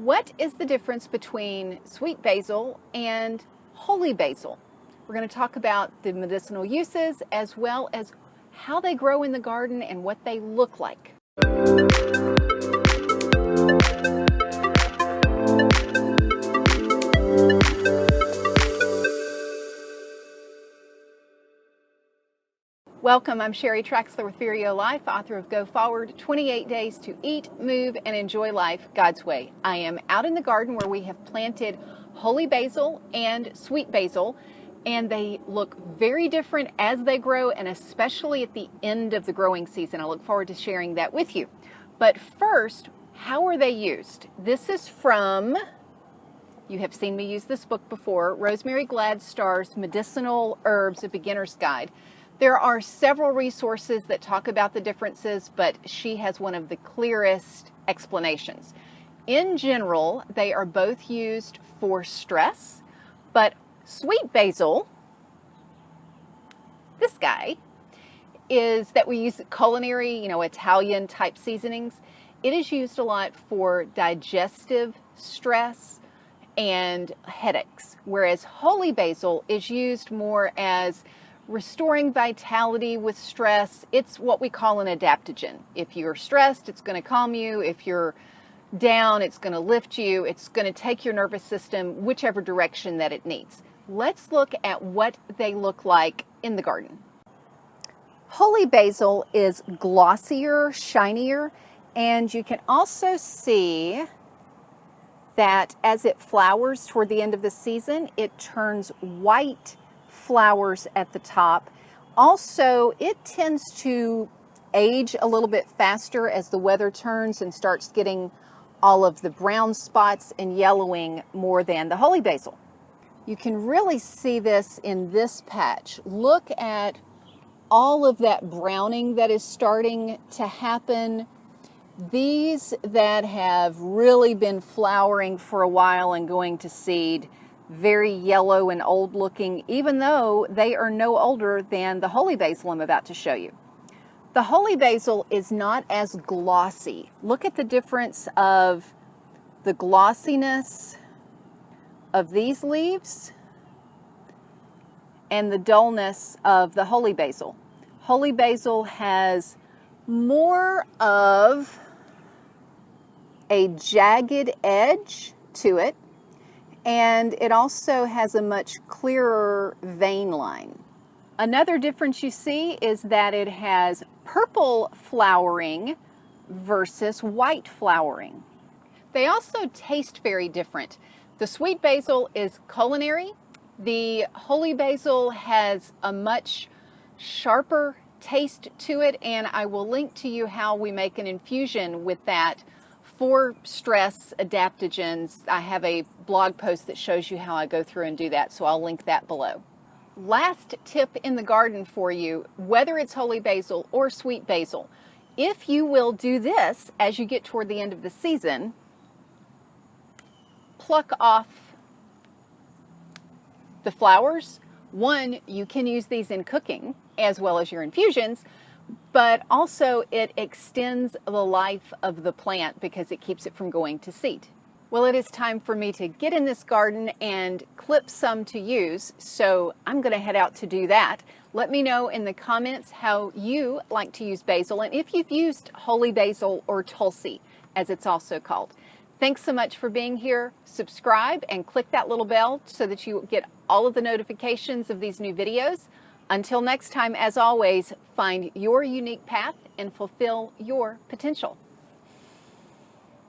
What is the difference between sweet basil and holy basil? We're going to talk about the medicinal uses as well as how they grow in the garden and what they look like. Welcome, I'm Sherry Traxler with Vireo Life, author of Go Forward, 28 Days to Eat, Move, and Enjoy Life God's Way. I am out in the garden where we have planted holy basil and sweet basil, and they look very different as they grow, and especially at the end of the growing season. I look forward to sharing that with you. But first, how are they used? This is from, you have seen me use this book before, Rosemary Gladstar's Medicinal Herbs, A Beginner's Guide. There are several resources that talk about the differences, but she has one of the clearest explanations. In general, they are both used for stress, but sweet basil, this guy, is that we use culinary, Italian type seasonings. It is used a lot for digestive stress and headaches, whereas holy basil is used more as restoring vitality with stress. It's what we call an adaptogen. If you're stressed, it's going to calm you. If you're down, it's going to lift you. It's going to take your nervous system whichever direction that it needs. Let's look at what they look like in the garden. Holy basil is glossier, shinier, and you can also see that as it flowers toward the end of the season, it turns white flowers at the top. Also, it tends to age a little bit faster as the weather turns and starts getting all of the brown spots and yellowing more than the holy basil. You can really see this in this patch. Look at all of that browning that is starting to happen. These that have really been flowering for a while and going to seed, very yellow and old looking, even though they are no older than the holy basil I'm about to show you. The holy basil is not as glossy. Look at the difference of the glossiness of these leaves and the dullness of the holy basil. Holy basil has more of a jagged edge to it, and it also has a much clearer vein line. Another difference you see is that it has purple flowering versus white flowering. They also taste very different. The sweet basil is culinary. The holy basil has a much sharper taste to it, and I will link to you how we make an infusion with that for stress adaptogens. I have a blog post that shows you how I go through and do that, so I'll link that below. Last tip in the garden for you, whether it's holy basil or sweet basil, if you will do this as you get toward the end of the season, pluck off the flowers. One, you can use these in cooking as well as your infusions, but also it extends the life of the plant because it keeps it from going to seed. Well, it is time for me to get in this garden and clip some to use, so I'm going to head out to do that. Let me know in the comments how you like to use basil and if you've used holy basil or tulsi, as it's also called. Thanks so much for being here. Subscribe and click that little bell so that you get all of the notifications of these new videos. Until next time, as always, find your unique path and fulfill your potential.